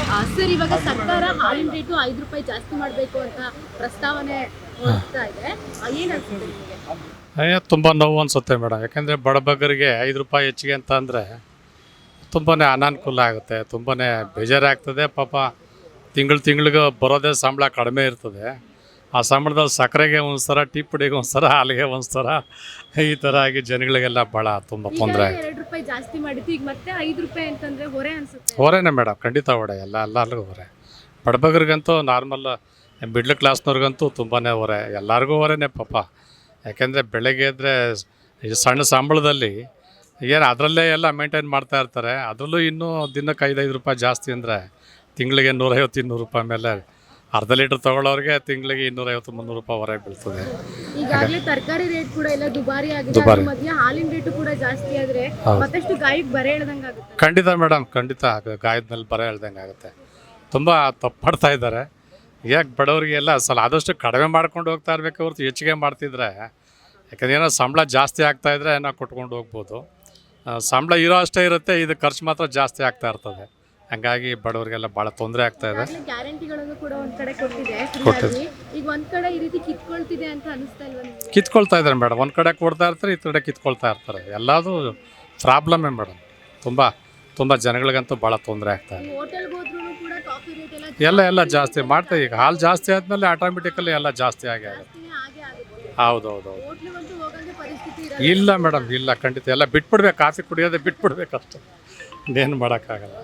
Sir, ಇವಾಗ ಸರ್ಕಾರ ಹಾಲಿನ ರೇಟು 5 ರೂಪಾಯಿ ಜಾಸ್ತಿ ಮಾಡಬೇಕು ಅಂತ ಪ್ರಸ್ತಾವನೆ ಹೊರಡ್ತಾ ಇದೆ. ಏನ್ ಅನ್ಸುತ್ತೆ ನಿಮಗೆ? ತುಂಬ ನೋವು ಅನಿಸುತ್ತೆ ಮೇಡಮ್. ಯಾಕೆಂದರೆ ಬಡಬಗ್ಗರಿಗೆ 5 ರೂಪಾಯಿ ಹೆಚ್ಚಿಗೆ ಅಂತ ಅಂದರೆ ತುಂಬಾ ಅನಾನುಕೂಲ ಆಗುತ್ತೆ, ತುಂಬಾ ಬೇಜಾರಾಗ್ತದೆ. ಪಾಪ ತಿಂಗಳಿಗೆ ಬರೋದೇ ಸಂಬಳ ಕಡಿಮೆ ಇರ್ತದೆ. ಆ ಸಂಬಳದಲ್ಲಿ ಸಕ್ಕರೆಗೆ ಒಂದು ಸರ, ಟೀ ಪುಡಿಗೆ ಒಂದು ಸರ, ಹಾಲಿಗೆ ಒಂದು ಸರ, ಈ ಥರ ಆಗಿ ಜನಗಳಿಗೆಲ್ಲ ಭಾಳ ತುಂಬ ತೊಂದರೆ ಆಗುತ್ತೆ. 2 ರೂಪಾಯಿ ಜಾಸ್ತಿ ಮಾಡಿದ್ದು ಈಗ ಮತ್ತೆ 5 ರೂಪಾಯಿ ಅಂತಂದ್ರೆ ಹೊರೆ ಅನ್ಸುತ್ತೆ. ಹೊರೆನೇ ಮೇಡಮ್, ಖಂಡಿತ ಹೊರೆ. ಎಲ್ಲರಿಗೂ ಹೊರೆ. ಬಡಬಗ್ಗರಿಗಂತೂ, ನಾರ್ಮಲ್ ಮಿಡ್ಲ್ ಕ್ಲಾಸ್ನವ್ರಿಗಂತೂ ತುಂಬಾ ಹೊರೆ. ಎಲ್ಲರಿಗೂ ಹೊರೆನೇ ಪಾಪ. ಯಾಕೆಂದರೆ ಬೆಳಗ್ಗೆ ಎದ್ದರೆ ಈ ಸಣ್ಣ ಸಂಬಳದಲ್ಲಿ ಏನು ಅದರಲ್ಲೇ ಎಲ್ಲ ಮೇಂಟೈನ್ ಮಾಡ್ತಾ ಇರ್ತಾರೆ. ಅದರಲ್ಲೂ ಇನ್ನೂ ದಿನಕ್ಕೆ 5 ರೂಪಾಯಿ ಜಾಸ್ತಿ ಅಂದರೆ ತಿಂಗಳಿಗೆ 150-200 ರೂಪಾಯಿ ಮೇಲೆ ಅರ್ಧ ಲೀಟ್ರ್ ತೊಗೊಳ್ಳೋರಿಗೆ ತಿಂಗಳಿಗೆ 250-300 ರೂಪಾಯಿ ಹೊರಗೆ ಬೀಳ್ತದೆ. ಈಗಾಗಲೇ ತರಕಾರಿ ರೇಟ್ ಕೂಡ ಎಲ್ಲ ದುಬಾರಿ ಆಗಿದೆ. ಅದ್ರ ಮಧ್ಯೆ ಹಾಲಿನ ರೇಟು ಕೂಡ ಜಾಸ್ತಿ ಆದ್ರೆ ಮತ್ತಷ್ಟು ಗಾಯಕ್ಕೆ ಬರೆ ಎಳ್ದಂಗೆ ಆಗುತ್ತೆ. ಖಂಡಿತ ಮೇಡಮ್, ಖಂಡಿತ ಗಾಯದ ಮೇಲೆ ಬರ ಹೇಳ್ದಂಗೆ ಆಗುತ್ತೆ. ತುಂಬ ತಪ್ಪು ಮಾಡ್ತಾ ಇದ್ದಾರೆ. ಯಾಕೆ ಬಡವರಿಗೆಲ್ಲ ಆದಷ್ಟು ಕಡಿಮೆ ಮಾಡ್ಕೊಂಡು ಹೋಗ್ತಾ ಇರಬೇಕು ಹೊರತು ಹೆಚ್ಚಿಗೆ ಮಾಡ್ತಿದ್ರೆ, ಯಾಕಂದ್ರೆ ಏನೋ ಸಂಬಳ ಜಾಸ್ತಿ ಆಗ್ತಾಯಿದ್ರೆ ನಾವು ಕೊಟ್ಕೊಂಡು ಹೋಗ್ಬೋದು. ಸಂಬಳ ಇರೋ ಅಷ್ಟೇ ಇರುತ್ತೆ, ಇದು ಖರ್ಚು ಮಾತ್ರ ಜಾಸ್ತಿ ಆಗ್ತಾ ಇರ್ತದೆ. ಹಂಗಾಗಿ ಬಡವರಿಗೆಲ್ಲ ಭಾಳ ತೊಂದರೆ ಆಗ್ತಾ ಇದೆ. ಗ್ಯಾರಂಟಿಗಳನ್ನು ಕೂಡ ಒಂದ್ ಕಡೆ ಕೊಟ್ಟಿದೆ. ಈಗ ಒಂದ್ ಕಡೆ ಈ ರೀತಿ ಕಿತ್ಕೊಳ್ತಿದೆ ಅಂತ ಅನಿಸ್ತಾ ಇಲ್ವಾ ನಿಮಗೆ? ಕಿತ್ಕೊಳ್ತಾ ಇದ್ದಾರೆ ಮೇಡಮ್. ಒಂದು ಕಡೆ ಕೊಡ್ತಾ ಇರ್ತಾರೆ, ಈ ಕಡೆ ಕಿತ್ಕೊಳ್ತಾ ಇರ್ತಾರೆ. ಎಲ್ಲದೂ ಪ್ರಾಬ್ಲಮ್ಮೇ ಮೇಡಮ್. ತುಂಬ ಜನಗಳಿಗಂತೂ ಭಾಳ ತೊಂದರೆ ಆಗ್ತಾ ಇದೆ. ಹೋಟೆಲ್ಗೆ ಹೋದ್ರೂ ಕೂಡ ಕಾಫಿ ರೇಟ್ ಎಲ್ಲ ಜಾಸ್ತಿ ಮಾಡ್ತಾರೆ. ಈಗ ಹಾಲು ಜಾಸ್ತಿ ಆದಮೇಲೆ ಆಟೋಮೆಟಿಕಲ್ಲಿ ಎಲ್ಲ ಜಾಸ್ತಿ ಆಗಿ ಆಗುತ್ತೆ. ಹೌದೌದು. ಇಲ್ಲ ಮೇಡಮ್, ಇಲ್ಲ, ಖಂಡಿತ ಎಲ್ಲ ಬಿಟ್ಬಿಡ್ಬೇಕು. ಕಾಫಿ ಕುಡಿಯೋದೇ ಬಿಟ್ಬಿಡ್ಬೇಕು ಅಷ್ಟೇ, ಇನ್ನೇನು ಮಾಡೋಕ್ಕಾಗಲ್ಲ.